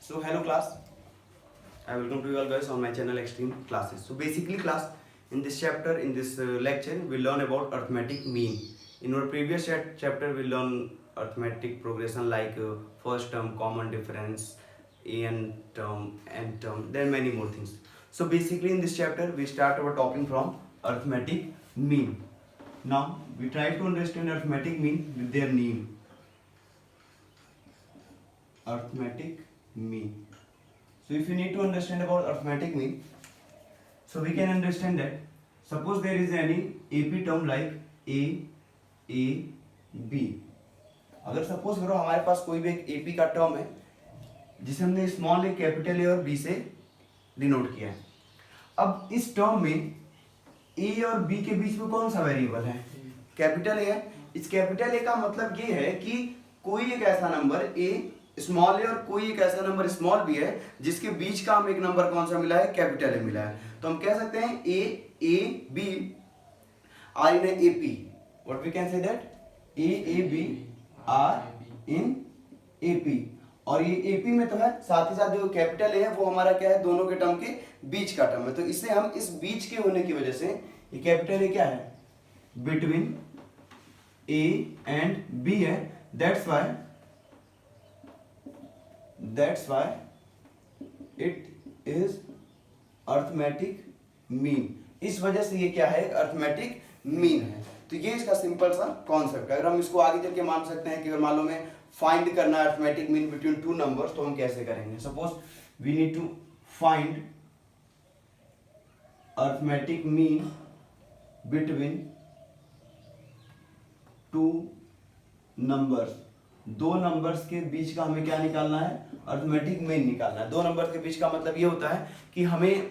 So hello class, I welcome to you all guys on my channel Extreme Classes. So basically class, in this chapter, in this lecture, we learn about arithmetic mean. In our previous chapter, we learn arithmetic progression like first term, common difference, n term, then many more things. So basically in this chapter, we start our talking from arithmetic mean. Now we try to understand arithmetic mean with their name. Arithmetic mean. So if you need to understand about arithmetic mean, so we can understand that suppose there is any AP term like A, B. अगर suppose करो हमारे पास कोई भी एक AP का term है जिसे हमने स्मॉल ए, कैपिटल ए और B से डिनोट किया है. अब इस टर्म में A और B के बीच में कौन सा वेरिएबल है? कैपिटल ए है. इस कैपिटल ए का मतलब ये है कि कोई एक ऐसा नंबर A स्मॉल ए और कोई एक ऐसा नंबर स्मॉल बी है जिसके बीच का हम एक नंबर कौन सा मिला है? कैपिटल ए मिला है. तो हम कह सकते हैं A B R in A P. What we can say that A B R in A P. और ये ए पी में तो है, साथ ही साथ जो कैपिटल ए है वो हमारा क्या है? दोनों के टर्म के बीच का टर्म है. तो इससे हम इस बीच के होने की वजह से ये कैपिटल ए क्या है? बिटवीन ए एंड बी है. That's why it is arithmetic mean. इस वजह से ये क्या है? अर्थमेटिक मीन है. तो ये इसका सिंपल सा कॉन्सेप्ट है. अगर हम इसको आगे चल के मान सकते हैं कि अगर मान लो में फाइंड करना है arithmetic mean between two numbers, तो हम कैसे करेंगे? Suppose we need to find arithmetic mean between two numbers. दो नंबर्स के बीच का हमें क्या निकालना है? अर्थमेटिक मीन निकालना है. दो नंबर्स के बीच का मतलब ये होता है कि हमें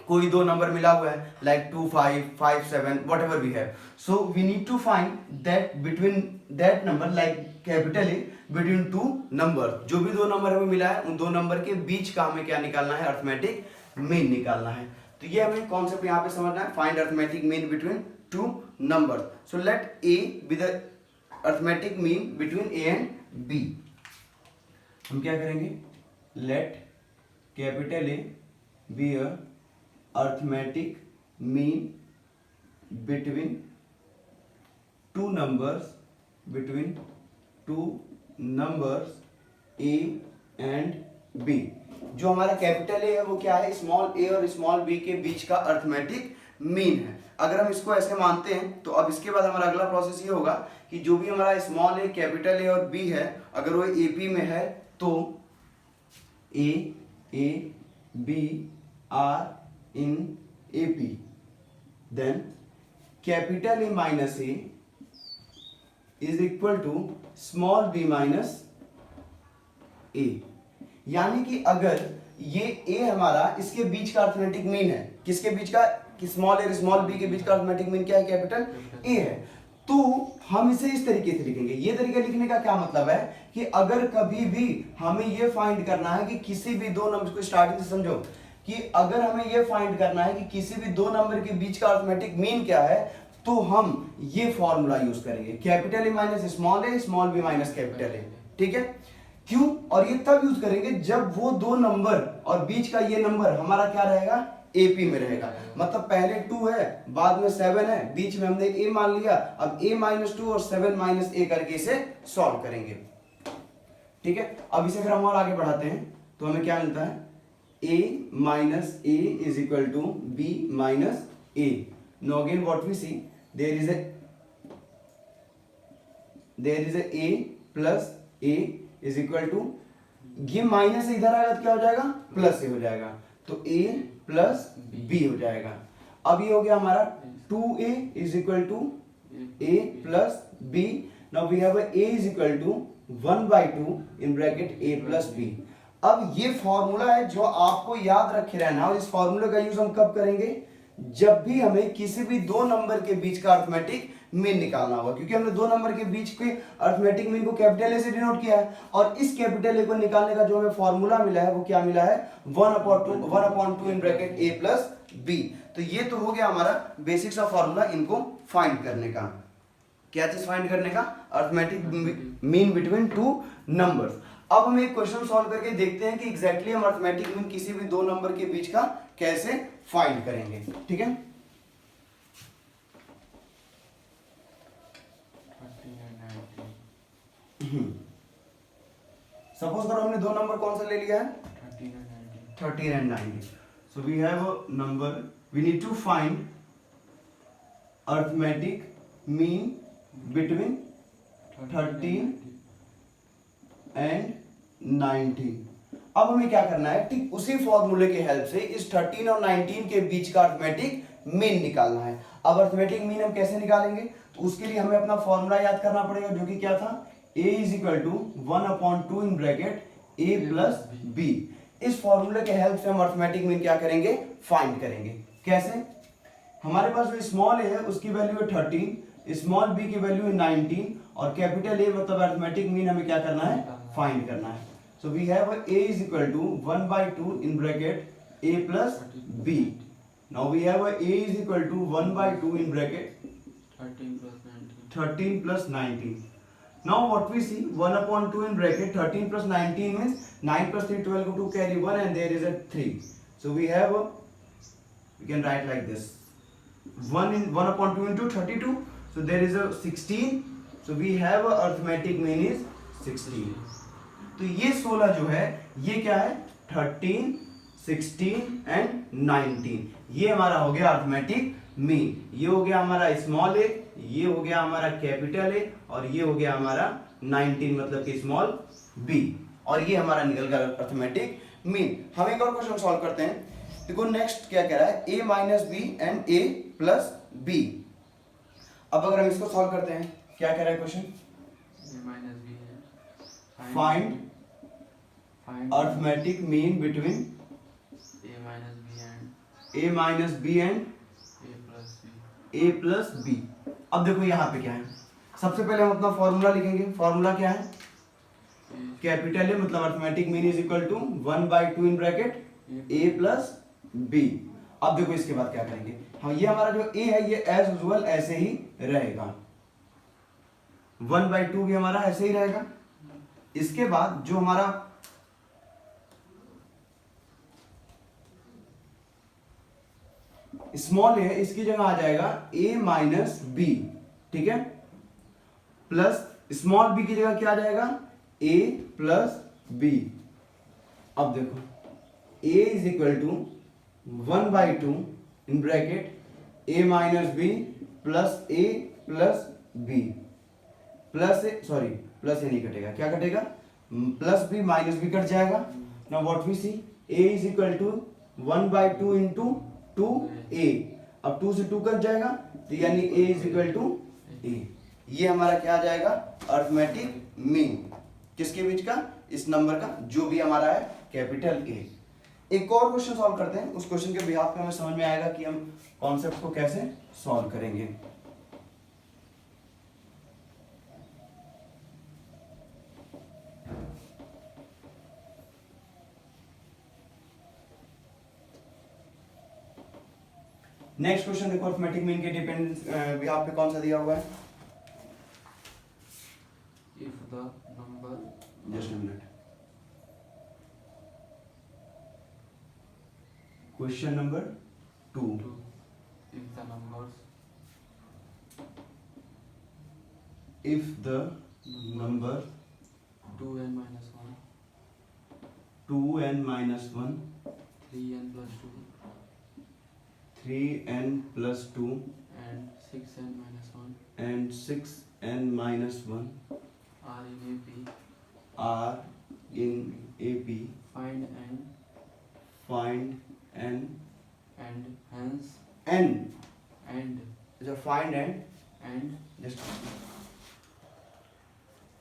कोई दो नंबर मिला हुआ है like 2 5 5 7 whatever we have. So we need to find that between that number like capital A between two number. जो भी दो नंबर हमें मिला है उन दो नंबर के बीच का हमें क्या निकालना है? अर्थमेटिक मीन निकालना है. तो ये हमें कॉन्सेप्ट यहाँ पे समझना है. Find arithmetic mean between two number. So let A with arithmetic mean between A and B. हम क्या करेंगे? Let capital A be a arithmetic mean between two numbers A and B. जो हमारा कैपिटल ए है वो क्या है? Small ए और स्मॉल बी के बीच का अर्थमेटिक मीन है. अगर हम इसको ऐसे मानते हैं तो अब इसके बाद हमारा अगला प्रोसेस ये होगा कि जो भी हमारा स्मॉल ए, कैपिटल ए और बी है अगर वो एपी में है तो A B R in AP. Then capital A minus A is equal to small B minus A. यानी कि अगर ये ए हमारा इसके बीच का अर्थमेटिक मीन है, किसके बीच का? कि स्मॉल ए और स्मॉल बी के बीच का अर्थमेटिक मीन क्या है? कैपिटल ए है. तो हम इसे इस तरीके से लिखेंगे. ये तरीका लिखने का क्या मतलब है कि अगर कभी भी हमें ये फाइंड करना है कि किसी भी दो नंबर को, स्टार्टिंग से समझो कि अगर हमें ये फाइंड करना है कि किसी भी दो नंबर के बीच का अर्थमेटिक मीन क्या है, तो हम ये फॉर्मूला यूज करेंगे. Capital A minus small A, small B minus capital A. ठीक है? क्यों? और ये तब यूज करेंगे जब वो दो नंबर और बीच का ये नंबर हमारा क्या रहेगा? एपी में रहेगा. मतलब पहले 2 है, बाद में 7 है, बीच में हमने ए मान लिया. अब a माइनस 2 और 7 माइनस ए करके इसे सॉल्व करेंगे. ठीक है? अब इसे अगर हम और आगे बढ़ाते हैं तो हमें क्या मिलता है? a minus A is equal to B minus A. No again what we see, there is a plus a is equal to, ये माइनस इधर आएगा तो क्या हो जाएगा? प्लस ए हो जाएगा. तो a प्लस बी हो जाएगा. अब ये हो गया हमारा 2a is equal to a plus B. Now we have a is equal to 1/2 in bracket a plus b. अब ये फॉर्मूला है जो आपको याद रखे रहना. और इस फॉर्मूले का यूज हम कब करेंगे? जब भी हमें किसी भी दो नंबर के बीच का अर्थमेटिक मीन निकालना होगा, क्योंकि हमने दो नंबर के बीच के अर्थमेटिक मीन को कैपिटल ए से डिनोट किया है. और इस कैपिटल ए को निकालने का जो हमें फॉर्मूला मिला है वो क्या मिला है? 1/2 in bracket A plus B. तो ये तो हो गया हमारा बेसिक्स ऑफ फॉर्मूला इनको फाइंड करने का. क्या चीज फाइंड करने का? Arithmetic mean between two numbers. अब हम एक क्वेश्चन सॉल्व करके देखते हैं कि एग्जैक्टली हम अरिथमेटिक मीन किसी भी दो नंबर के बीच का कैसे फाइंड करेंगे। ठीक है, सपोज करो हमने दो नंबर कौन सा ले लिया है, 13 and 19. So we have a number, we need to find arithmetic mean between 13 and 19. अब हमें क्या करना है, ठीक उसी फॉर्मूले के हेल्प से इस 13 और 19 के बीच का अरिथमेटिक मीन निकालना है। अब अरिथमेटिक मीन हम कैसे निकालेंगे, तो उसके लिए हमें अपना फॉर्मूला याद करना पड़ेगा, जो कि क्या था, a is equal to 1/2 in bracket a plus b। इस फॉर्मूले के हेल्प से हम अरिथमेटिक मीन क्या करेंगे, फाइंड करेंगे। कैसे, हमारे पास जो स्मॉल ए है उसकी वैल्यू है 13, स्मॉल बी की वैल्यू है 19 और कैपिटल ए मतलब अरिथमेटिक मीन हमें क्या करना है, फाइंड करना है। So we have a is equal to 1/2 in bracket a plus b। Now we have a is equal to 1/2 in bracket 13 plus 19। Now what we see, 1/2 in bracket 13 plus 19 means 9 plus 3 12 go to carry 1 and there is a 3. So we have a, we can write like this, 1/2 into 32, so there is a 16. So we have a arithmetic mean is 16. तो ये 16 जो है ये क्या है, 13, 16 and 19, ये हमारा हो गया अरिथमेटिक मीन। ये हो गया हमारा स्मॉल ए, ये हो गया हमारा कैपिटल ए और ये हो गया हमारा 19 मतलब कि स्मॉल बी, और ये हमारा निकल गया अरिथमेटिक मीन। हम एक और क्वेश्चन सॉल्व करते हैं। देखो नेक्स्ट क्या कह रहा है, a minus B and a plus B. अब अगर हम इसको सॉल्व करते हैं, क्या कह रहा है question, find arithmetic mean between a minus B and a plus B. अब देखो यहाँ पे क्या है, सबसे पहले हम अपना फॉर्मूला लिखेंगे। फॉर्मूला क्या है, कैपिटल ए मतलब arithmetic mean is equal to 1/2 in bracket a plus b। अब देखो इसके बाद क्या करेंगे हम, ये हमारा जो a है ये एज यूजुअल ऐसे ही रहेगा, 1/2 भी हमारा ऐसे ही रहेगा। इसके बाद जो हमारा स्मॉल है इसकी जगह आ जाएगा a माइनस बी, ठीक है, प्लस स्मॉल b की जगह क्या आ जाएगा, a प्लस b। अब देखो a is equal to 1/2 in bracket a minus B plus a plus b, plus A sorry plus A नहीं कटेगा, क्या कटेगा, plus b minus b cut जाएगा। Now what we see, a is equal to 1/2 into 2a, अब 2 से 2 cut जाएगा तो यानी a is equal to a। ये हमारा क्या आ जाएगा, अरिथमेटिक मीन किसके बीच का, इस नंबर का जो भी हमारा है कैपिटल A। एक और क्वेश्चन सॉल्व करते हैं, उस क्वेश्चन के बिहाफ पे हमें समझ में आएगा कि हम कॉन्सेप्ट को कैसे सॉल्व करेंगे। नेक्स्ट क्वेश्चन देखो, अरिथमेटिक मीन के डिपेंडेंस बिहाफ पे कौन सा दिया हुआ है, if the number just a minute, question number 2, if the numbers if the number 2n minus 1 2n minus 1 3n plus 2 3n plus 2 and 6n minus 1 and 6n minus 1 are in AP, are in AP, find find n and hence n, and so find and just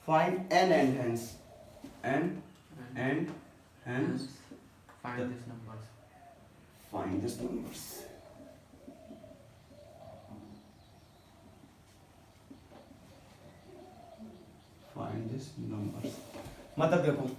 find n and hence and hence find the- these numbers. find these numbers। find these numbers मतलब देखो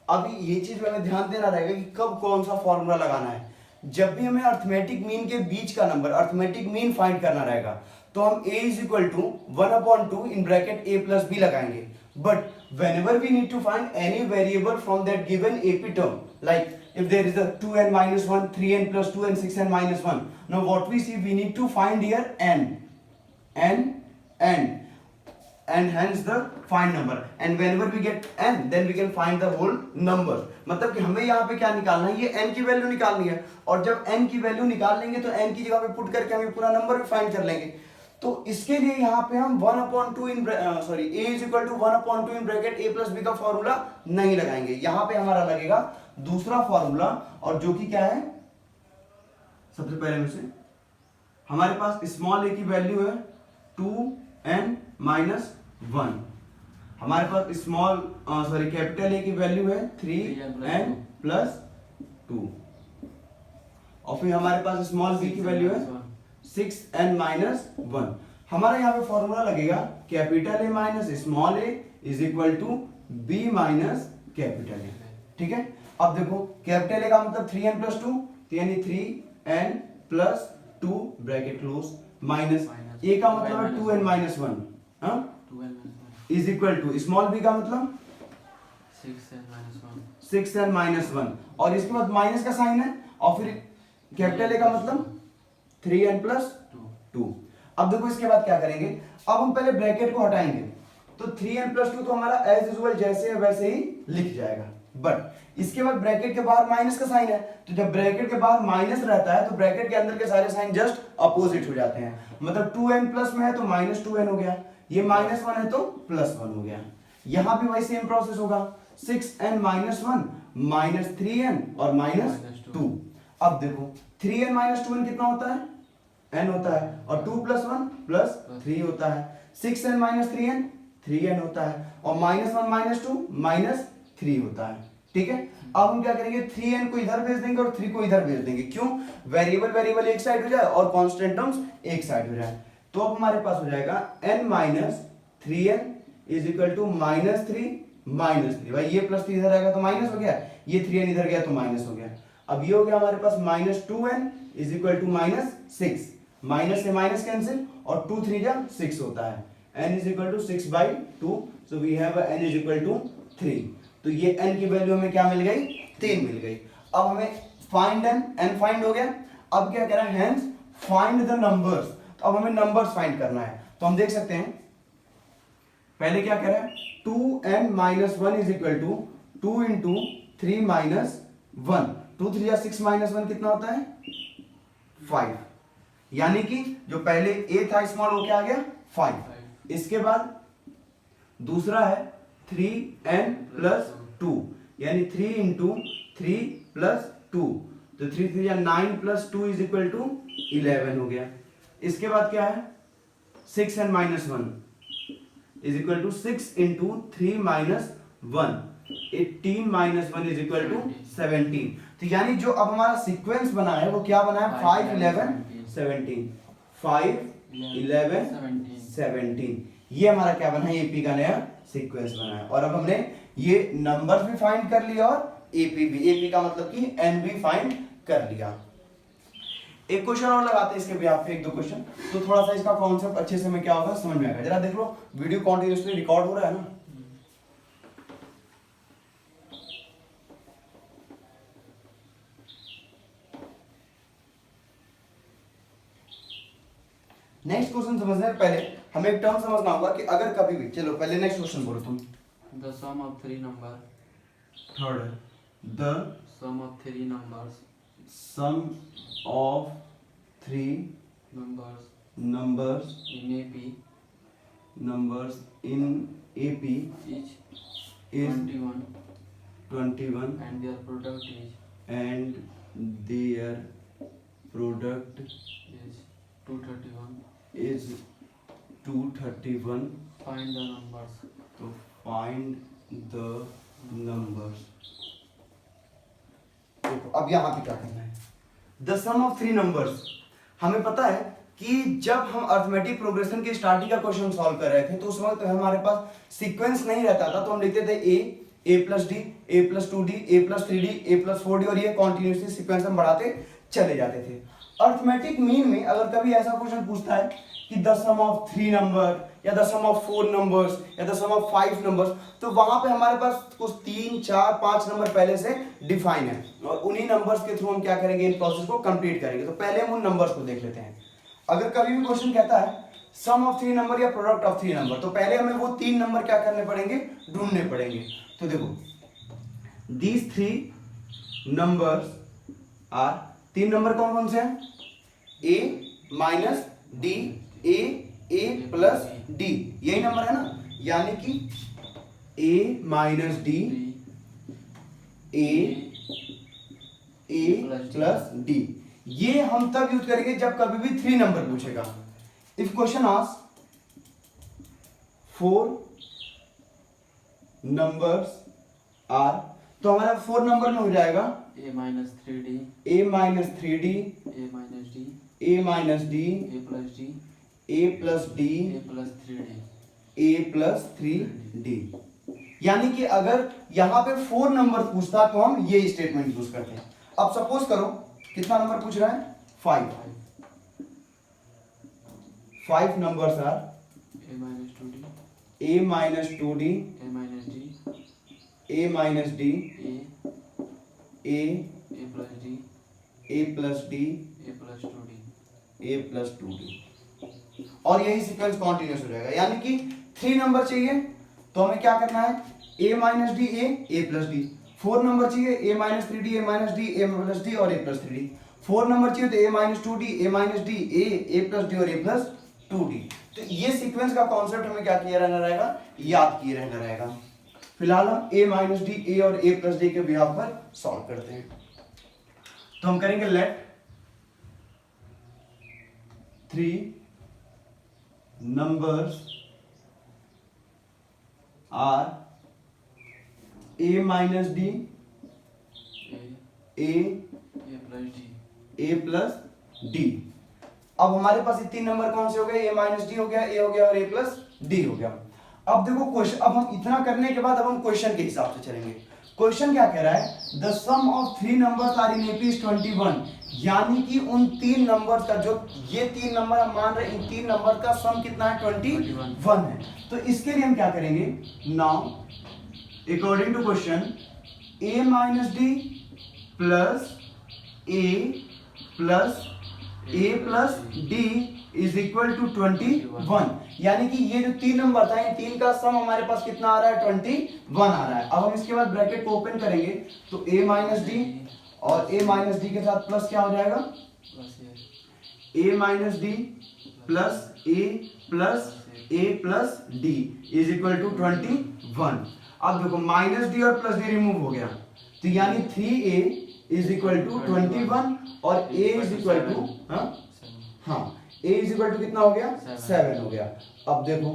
अभी ये चीज में हमें ध्यान देना रहेगा कि कब कौन सा फॉर्मूला लगाना है। जब भी हमें अरिथमेटिक मीन के बीच का नंबर अरिथमेटिक मीन फाइंड करना रहेगा तो हम a is equal to 1/2 in bracket a plus B लगाएंगे। But whenever we need to find any variable from that given AP term, like if there is a 2n minus 1, 3n plus 2 and 6n minus 1, now what we see, we need to find here n and hence the find number, and whenever we get n then we can find the whole number. मतलब कि हमें यहाँ पे क्या निकालना है, ये n की वैल्यू निकालनी है, और जब n की वैल्यू निकाल लेंगे तो n की जगह पे पुट करके हम ये पूरा नंबर भी फाइंड कर लेंगे. तो इसके लिए यहाँ पे हम 1/2 in a is equal to 1/2 in bracket a plus b का फॉर्मूला नहीं लगाएंगे. यहाँ पे हमारा लगेगा दूसरा फॉर्मूला, और जो कि क्या है, सबसे पहले में से हमारे पास स्मॉल a की वैल्यू है 2n माइनस 1, हमारे पास स्मॉल कैपिटल A की वैल्यू है 3n प्लस 2, और फिर हमारे पास स्मॉल b की वैल्यू है 6n माइनस 1. हमारा यहाँ पे फॉर्मूला लगेगा capital A minus small a is equal to b minus capital A. ठीक है, अब देखो कैपिटल A का मतलब 3n प्लस 2, यानी 3n plus 2 bracket close minus a का मतलब है 2n minus 1 is equal to small b का मतलब 6n माइनस 1, और इसके बाद माइनस का साइन है, और फिर कैपिटल A का मतलब 3n प्लस 2. अब देखो इसके बाद क्या करेंगे, अब हम पहले ब्रैकेट को हटाएंगे, तो 3n प्लस 2 तो हमारा एज यूजुअल जैसे है वैसे ही लिख जाएगा, बट इसके बाद ब्रैकेट के बाहर माइनस का साइन है, तो जब ब्रैकेट के बाहर माइनस रहता है तो ब्रैकेट के अंदर के सारे साइन जस्ट अपोजिट हो जाते हैं. मतलब 2n प्लस में है तो माइनस 2n हो गया, ये माइनस 1 है तो प्लस 1 हो गया. यहां भी वही सेम प्रोसेस होगा, 6n माइनस 1 माइनस 3n और माइनस 2. अब देखो 3n माइनस 2n कितना होता है, n होता है, और 2 प्लस 1 प्लस 3 होता है. 6n माइनस 3n 3n होता है, और माइनस 1 माइनस 2 माइनस 3 होता है. ठीक है, अब हम क्या करेंगे, 3n को इधर भेज देंगे और 3 को इधर भेज देंगे. क्यों, वेरिएबल एक साइड हो जाए और कांस्टेंट टर्म्स एक साइड हो जाए. तो अब हमारे पास हो जाएगा n minus 3n is equal to minus 3 minus 3. भाई ये प्लस 3 इधर आएगा तो माइनस हो गया, ये 3n इधर गया तो माइनस हो गया. अब ये हो गया हमारे पास minus 2n is equal to minus 6, minus से माइनस कैंसिल, और 2 3 जा 6 होता है. n is equal to 6/2, so we have n is equal to 3. तो ये n की वैल्यू हमें क्या मिल गई, 3 मिल गई. अब हमें फाइंड n फाइंड हो गया. अब क्या करें, हेंस फाइंड द नंबर्स. तो अब हमें नंबर्स फाइंड करना है, तो हम देख सकते हैं पहले क्या करें, 2n minus 1 is equal to 2 into 3 minus 1. 2 3 जा 6 माइनस 1 कितना होता है, 5. यानी कि जो पहले a था स्मॉल वो क्या आ गया, 5. इसके बाद दूसरा है 3n प्लस 2, यानी 3 इंटू 3 प्लस 2, तो 3 3 या 9 प्लस 2 इज इक्वल टू 11 हो गया. इसके बाद क्या है, 6n minus 1 is equal to 6 into 3 minus 1, 18 minus 1 is equal to 17. तो यानी जो अब हमारा सीक्वेंस बना है वो क्या बना है, 5 11 17, 5 11 17. ये हमारा क्या बना है, एपी का नया सीक्वेंस बना है. और अब हमने ये नंबर्स भी फाइंड कर लिया और एपी भी, एपी का मतलब कि एन भी फाइंड कर लिया. एक क्वेश्चन और लगाते हैं इसके बिहाफ पे, एक दो क्वेश्चन, तो थोड़ा सा इसका कॉन्सेप्ट अच्छे से में क्या होगा समझ में आएगा. जरा देख लो, वीडियो कॉन्टिन्यूसली रिकॉर्ड हो रहा है ना. नेक्स्ट क्वेश्चन समझने से पहले हमें एक टर्म समझना होगा कि अगर कभी भी, चलो पहले नेक्स्ट क्वेश्चन बोलो तुम. The sum of three number. Third, the Sum of three numbers. sum of 3 Numbers numbers in AP numbers in AP each is 21 21 and their product and their product is 231. is 231. Find the numbers. तो find the numbers. देखो अब यहाँ पे क्या करना है, the sum of 3 numbers. हमें पता है कि जब हम अर्थमेटिक प्रोग्रेशन के स्टार्टिंग का क्वेश्चन सॉल्व कर रहे थे तो उस वक्त हमारे पास सीक्वेंस नहीं रहता था, तो हम लिखते थे a plus D, a plus 2d, a plus 3d, a plus 4d, और ये कॉन्टिन्यूसली सीक्वेंस हम बढ़ाते चले जाते थे. अर्थमेटिक मीन में अगर कभी ऐसा क्वेश्चन पूछता है कि द सम ऑफ 3 नंबर या द सम ऑफ 4 नंबर्स या द सम ऑफ 5 नंबर्स, तो वहां पे हमारे पास कुछ 3, 4, 5 नंबर पहले से डिफाइन है और उन्हीं नंबर्स के थ्रू हम क्या करेंगे, इन प्रोसेस को कंप्लीट करेंगे। तो पहले हम उन नंबर्स को देख लेते हैं। अगर कभी भी क्वेश्चन कहता है सम ऑफ 3 नंबर या प्रोडक्ट ऑफ 3 नंबर, तो पहले हमें वो 3 नंबर क्या करने पड़ेंगे, ढूंढने पड़ेंगे। तो देखो दीज 3 नंबर्स आर, 3 नंबर कौन कौन से हैं, ए माइनस डी, ए प्लस डी, यही नंबर है ना, यानी कि ए माइनस डी, ए प्लस डी। ये हम तब यूज करेंगे जब कभी भी 3 नंबर पूछेगा। If question ask 4 numbers are, तो हमारा 4 नंबर में हो जाएगा a minus 3d, a minus 3d, a minus d, a minus d, a plus d, a plus d, a plus 3d, a plus 3d। यानी कि अगर यहां पे 4 नंबर पूछता तो हम ये स्टेटमेंट यूज करते हैं। अब सपोज करो कितना नंबर पूछ रहा है, 5 numbers are a minus 2d, a minus 2d, a minus d, a minus d, a a plus d, a plus d, a plus 2d, a plus 2d, और यही सीक्वेंस कॉन्टिन्यूस हो जाएगा। यानी कि 3 नंबर चाहिए तो हमें क्या करना है, a minus D, a plus D. 4 number चाहिए, a minus 3d, a minus D, a plus D और a प्लस 3d। 4 नंबर चाहिए तो a minus 2d, a minus D, a plus D और a प्लस 2d। तो ये sequence का concept हमें क्या किया रहना रहेगा, याद किए रहना रहेगा। फिलहाल हम a माइनस डी, a और a प्लस डी के बिहाफ पर सॉल्व करते हैं। तो हम करेंगे let 3 numbers are a minus D, a a plus d, a plus D. अब हमारे पास ये 3 नंबर कौन से हो गए, a माइनस डी हो गया, a हो गया और a प्लस डी हो गया। अब देखो क्वेश्चन, अब हम इतना करने के बाद अब हम क्वेश्चन के हिसाब से चलेंगे। क्वेश्चन क्या कह रहा है, the sum of 3 numbers are in AP is 21, यानी कि उन 3 नंबर्स का, जो ये 3 नंबर हम मान रहे हैं, इन 3 नंबर का सम कितना है, 21 है। तो इसके लिए हम क्या करेंगे, now according to question a minus D plus a plus D is equal to 21, यानी कि ये जो 3 नंबर था, इन 3 का सम हमारे पास कितना आ रहा है, 21 आ रहा है। अब हम इसके बाद ब्रैकेट को ओपन करेंगे तो a माइनस डी और a माइनस डी के साथ प्लस क्या हो जाएगा, plus a minus D plus a plus D is equal to 21। अब देखो माइनस डी और प्लस डी रिमूव हो गया, तो यानी 3a इज इक्वल टू 21 और a is equal to a is equal to कितना हो गया, 7 हो गया। अब देखो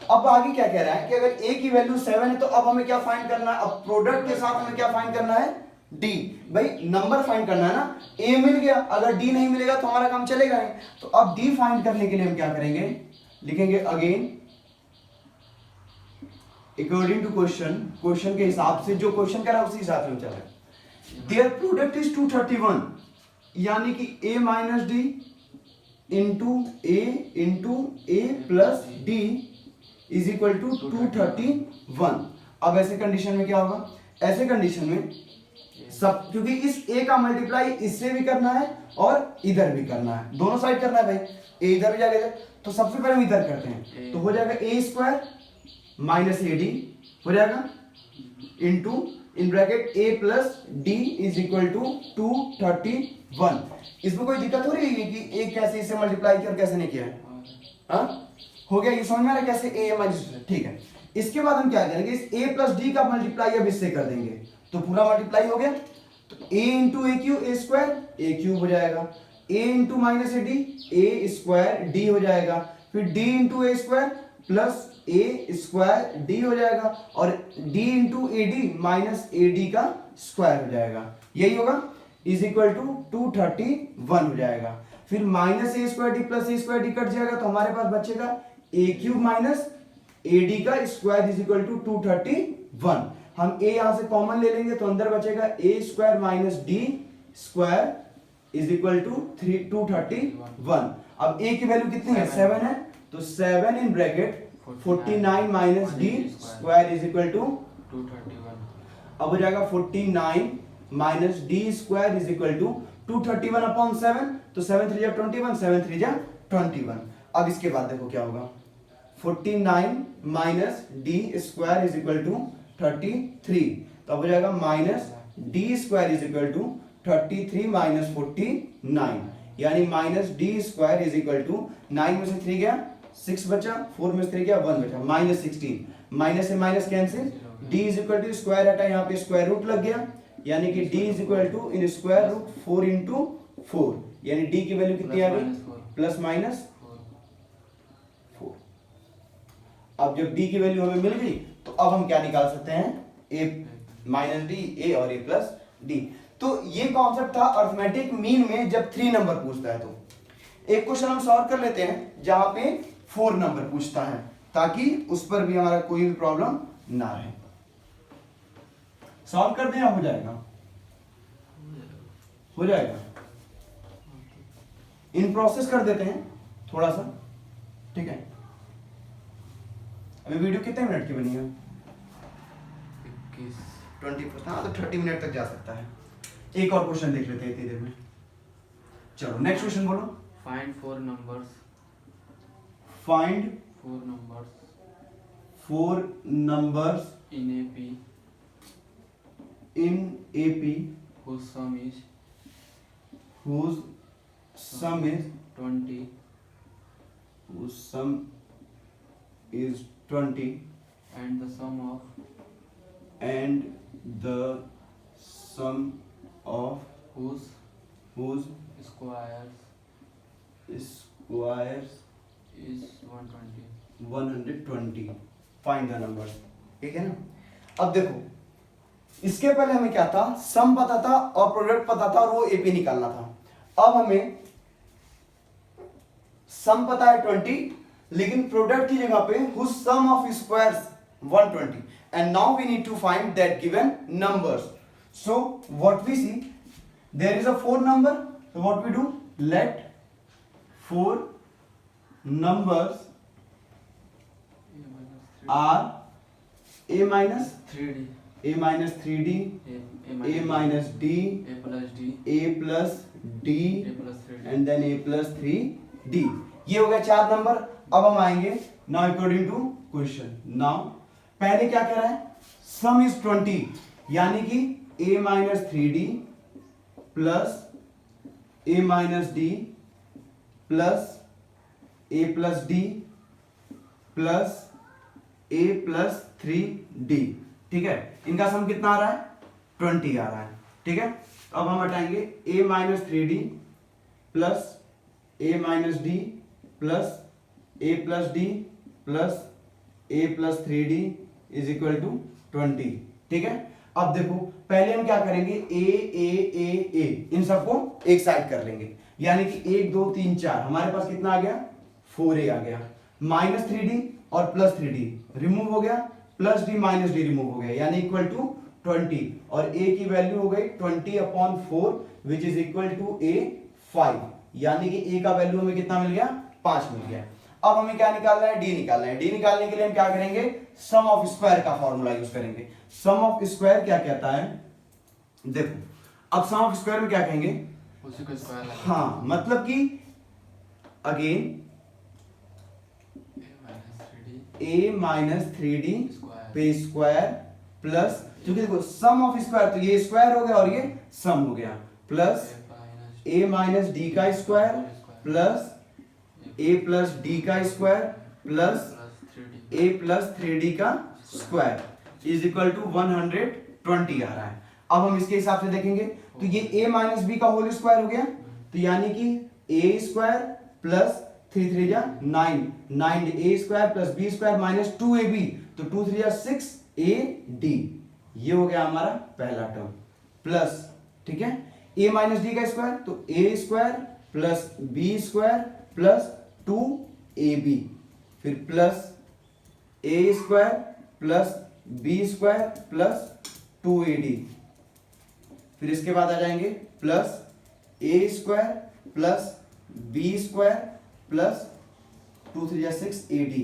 अब आगे क्या कह रहा है कि अगर a की वैल्यू 7 है तो अब हमें क्या फाइंड करना है, अब प्रोडक्ट के साथ हमें क्या फाइंड करना है, d। भाई नंबर फाइंड करना है ना, a मिल गया, अगर d नहीं मिलेगा तो हमारा काम चलेगा नहीं। तो अब d फाइंड करने के लिए हम क्या करेंगे, लिखेंगे again according to question, question के हिसाब से, जो क्वेश्चन कह रहा है उसी हिसाब से हम चल रहे हैं। देयर प्रोडक्ट इज 231, यानी कि a minus D into A plus D is equal to 231। अब ऐसे कंडीशन में क्या होगा, ऐसे कंडीशन में सब, क्योंकि इस a का मल्टीप्लाई इससे भी करना है और इधर भी करना है, दोनों साइड करना है भाई, a इधर भी जाएगा, तो सबसे पहले हम इधर करते हैं, तो हो जाएगा a square minus A D हो जाएगा into in bracket a plus D is equal to 231। इसमें कोई दिक्कत हो रही है कि a कैसे इसे मल्टीप्लाई किया और कैसे नहीं किया है, हो गया, ये समझ में आ रहा है कैसे a माइनस, ठीक है। इसके बाद हम क्या करेंगे, इस a प्लस डी का मल्टीप्लाई अब इससे कर देंगे, तो पूरा मल्टीप्लाई हो गया, तो a into A Q A square A cube हो जाएगा, a into minus A D A square D हो जाएगा, फिर d into A square plus A square D हो जाएगा, और d into A D minus A D का square हो जाएगा, यही होगा, इज इक्वल टू 231 हो जाएगा। फिर minus A square D plus A square D cut जाएगा, तो हमारे पास बचेगा ए क्यूब माइनस ए डी का स्क्वायर इज इक्वल टू 231। हम a यहां से कॉमन ले लेंगे तो अंदर बचेगा A square minus D square is equal to 231। अब a की वैल्यू कितनी है, 7 है, तो 7 in bracket 49 minus D square is equal to 231. अब हो जाएगा 49 minus D square is equal to 231 upon 7, तो 7 3 जा 21, 7 3 जा 21. अब इसके बाद देखो क्या होगा, 49 minus D square is equal to 33, तो अब हो जाएगा minus D square is equal to 33 minus 49, यानी minus D square is equal to 9 में से 3 गया 6 बचा, 4 में से 3 गया 1 बचा, माइनस 16, माइनस से minus cancel, d is equal to square हटा, यहाँ पे स्क्वायर रूट लग गया, यानी कि d is equal to in square root 4 into 4, यानी d की वैल्यू कितनी आ गई, प्लस माइनस 4. अब जब d की वैल्यू हमें मिल गई तो अब हम क्या निकाल सकते हैं, a माइनस डी, a और a प्लस डी. तो ये कॉन्सेप्ट था अर्थमेटिक मीन में जब 3 नंबर पूछता है. तो एक क्वेश्चन हम सॉल्व कर लेते हैं जहां पे 4 नंबर पूछता है, ताकि उस पर भी हमारा कोई भी प्रॉब्लम ना रहे. सॉल्व कर दें या हो जाएगा, हो जाएगा. इन प्रोसेस कर देते हैं थोड़ा सा, ठीक है. अभी वीडियो कितने मिनट की बनी है, 21. 20, हाँ तो 30 मिनट तक जा सकता है. एक और क्वेश्चन देख लेते हैं इतनी देर में. चलो नेक्स्ट क्वेश्चन बोलो. Find 4 numbers. Find 4 numbers 4 numbers in AP in AP whose sum is whose sum is 20 whose sum is 20 and the sum of and the sum of whose whose squares squares is 120. 120. Find the number. ठीक है ना. अब देखो इसके पहले हमें क्या था, सम पता था और प्रोडक्ट पता था और वो एपी निकालना था. अब हमें सम पता है 20, लेकिन प्रोडक्ट की जगह पे whose sum of squares 120, and now we need to find that given numbers. So what we see, there is a 4 number, so what we do, let 4 numbers are a minus 3D. a minus 3d a minus d A plus D. a plus d A plus 3D. and then a plus 3d. ये हो गया 4 number. अब हम आएंगे now according to question. Now पहले क्या कह रहा है, सम इज 20, यानी कि a minus 3d plus a minus d plus a plus d plus a plus 3d. ठीक है, इनका सम कितना आ रहा है, 20 आ रहा है. ठीक है, अब हम हटाएंगे a minus 3d plus a minus d plus a plus d plus a plus 3d is equal to 20. ठीक है, अब देखो पहले हम क्या करेंगे, a इन सबको एक साइड कर लेंगे, यानी कि 1 2 3 4 हमारे पास कितना आ गया, 4a आ गया. माइनस 3d और प्लस 3d रिमूव हो गया, plus D minus D remove हो गया, यानी इक्वल टू 20, और a की वैल्यू हो गई 20 upon 4 which is equal to a 5, यानी कि a का वैल्यू हमें कितना मिल गया, 5 मिल गया. अब हमें क्या निकालना है, d निकालना है. d निकालने के लिए हम क्या करेंगे, सम ऑफ स्क्वायर का फॉर्मूला यूज करेंगे. सम ऑफ स्क्वायर क्या कहता है, देखो अब सम ऑफ स्क्वायर में क्या कहेंगे, उसी को स्क्वायर लगा. हाँ मतलब कि again A minus 3D a minus 3d square. पे स्क्वायर प्लस, क्योंकि देखो सम ऑफ स्क्वायर तो ये स्क्वायर हो गया और ये सम हो गया, plus A minus a minus D का square plus a plus D का square plus plus 3D. a plus 3d का स्क्वायर इज इक्वल टू 120 आ रहा है. अब हम इसके हिसाब से देखेंगे तो ये a माइनस बी का होल स्क्वायर हो गया, तो यानी कि a स्क्वायर प्लस 3 3 जा 9 9 a square plus b square minus 2ab, तो 2 3 जा 6ad. ये हो गया हमारा पहला टर्म प्लस. ठीक है, a माइनस डी का स्क्वायर तो a square plus b square plus 2ab, फिर plus a square plus b square plus 2ad, फिर इसके बाद आ जाएंगे plus a square plus b square plus 2 3 6 AD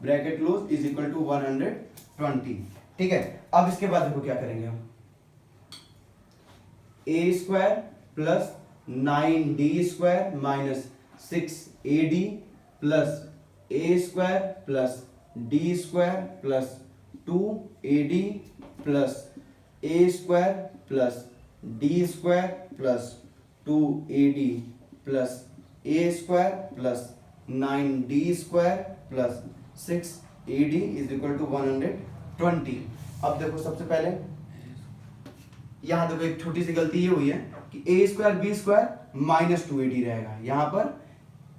bracket close is equal to 120। ठीक है, अब इसके बाद देखो क्या करेंगे हम, A square plus 9d square minus 6AD plus A square plus D square plus 2AD plus A square plus D square plus 2AD plus A square plus 9d square plus 6AD is equal to 120। अब देखो सबसे पहले यहां देखो एक छोटी सी गलती ये हुई है कि A square B square minus 2AD रहेगा यहाँ पर,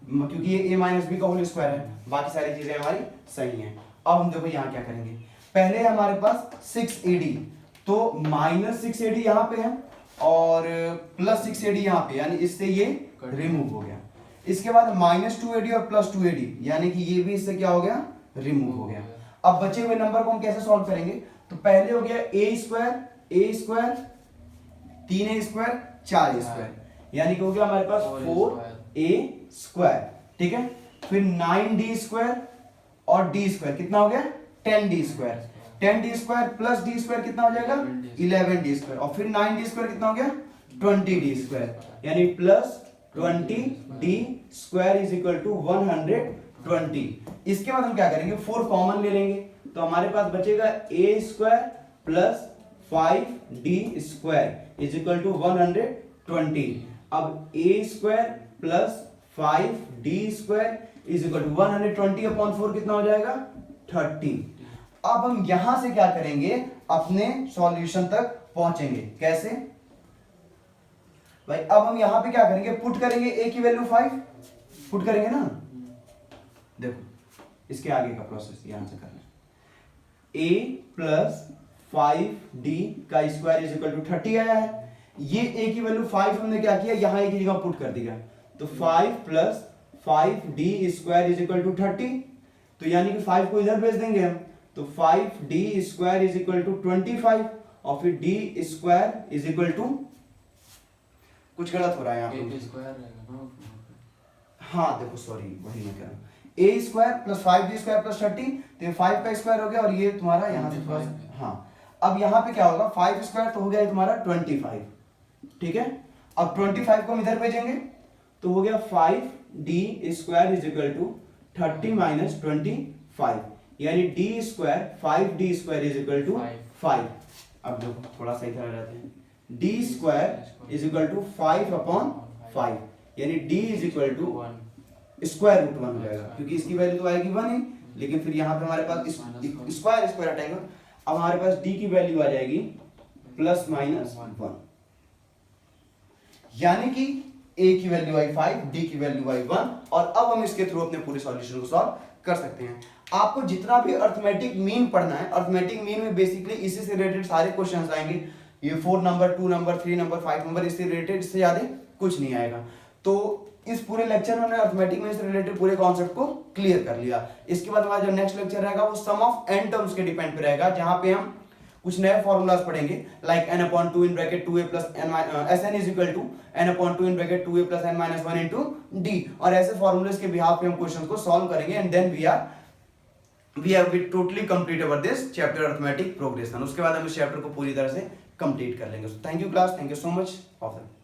क्योंकि ये a माइनस बी का होल स्क्वायर है, बाकी सारी चीजें हमारी सही हैं। अब हम देखो यहाँ क्या करेंगे, पहले हमारे पास 6AD, तो माइनस 6AD यहाँ पे है और प्लस 6AD यहाँ पे, यानी इससे ये रिमूव हो गया। इसके बाद माइनस 2AD और प्लस 2AD, यानी कि ये भी इससे क्या हो गया, रिमूव हो गया। अब बचे हुए नंबर को हम कैसे सॉल्व करेंगे, तो पहले हो गया ए square 3a square 4a square, यानी कि हो गया हमारे पास 4a स्क्वायर। ठीक है, फिर 9d स्क्वायर और d स्क्वायर कितना हो गया 10d square, 10d square plus d square कितना हो जाएगा 11d स्क्वायर, और फिर 9d स्क्वायर कितना हो गया 20d स्क्वायर, यानी plus 20d square is equal to 120। इसके बाद हम क्या करेंगे, 4 कॉमन ले लेंगे, तो हमारे पास बचेगा a square plus 5d square is equal to 120। अब a square plus 5d square is equal to 120 upon 4 कितना हो जाएगा 30। अब हम यहां से क्या करेंगे, अपने सॉल्यूशन तक पहुंचेंगे। कैसे भाई, अब हम यहां पे क्या करेंगे, पुट करेंगे a की वैल्यू 5 पुट करेंगे ना। देखो इसके आगे का प्रोसेस यहां से करना है, a प्लस 5d का स्क्वायर इज इक्वल टू 30 आया है, ये a की वैल्यू 5 हमने क्या किया, यहां a की जगह पुट कर दिया, तो 5 plus 5d square is equal to 30, तो यानी कि 5 को इधर भेज देंगे हम, तो 5d square is equal to 25, और फिर d square is equal to, कुछ गलत हो रहा है यहाँ पे, हाँ देखो सॉरी वही मैं कह रहा हूँ, a square plus 5d square plus 30, तो ये 5 का स्क्वायर हो गया और ये तुम्हारा यहाँ से थोड़ा सा, हाँ अब यहाँ पे क्या होगा 5 स्क्वायर तो हो गया तुम्हारा 25। ठीक है, अब 25 को हम इधर भेजेंगे तो हो गया 5d square is equal to 30 minus 25, यानी d square 5d square is equal to 5। अब देखो थोड़ा सा इधर आ जाते हैं, d square is equal to 5 upon 5, यानी d is equal to square root 1 हो जाएगा, क्योंकि इसकी वैल्यू तो आएगी 1 ही, लेकिन फिर यहाँ पे हमारे पास स्क्वायर हटाएगा, अब हमारे पास d की वैल्यू आ जाएगी प्लस माइनस 1, यानी कि a की वैल्यू आई 5, d की वैल्यू आई 1, और अब हम इसके थ्रू अपने पूरे सॉल्यूशन को सॉल्व कर सकते हैं। आपको जितना भी अर्थमेटिक मीन पढ़ना है, अर्थमेटिक मीन में बेसिकली इसी से रिलेटेड सारे क्वेश्चंस आएंगे, ये 4 नंबर 2 नंबर 3 नंबर 5 नंबर इससे रिलेटेड, इससे ज्यादा कुछ नहीं आएगा। तो इस पूरे लेक्चर में हमने अर्थमेटिक में से रिलेटेड पूरे कॉन्सेप्ट को क्लियर कर लिया। इसके बाद हमारा जो नेक्स्ट लेक्चर रहेगा वो सम ऑफ n टर्म्स के डिपेंड पे रहेगा, जहां पे हम कुछ नए फॉर्मूलाज पढ़ेंगे, like n/2 in bracket 2a plus sn is equal to n/2 in bracket 2a plus n minus 1 into d, और ऐसे फॉर्मूलाज के बिहाफ पे हम क्वेश्चंस को सॉल्व करेंगे, and then we have totally complete our this chapter arithmetic progression. उसके बाद हम इस चैप्टर को पूरी तरह से कंप्लीट कर लेंगे। Thank you class, thank you so much of that.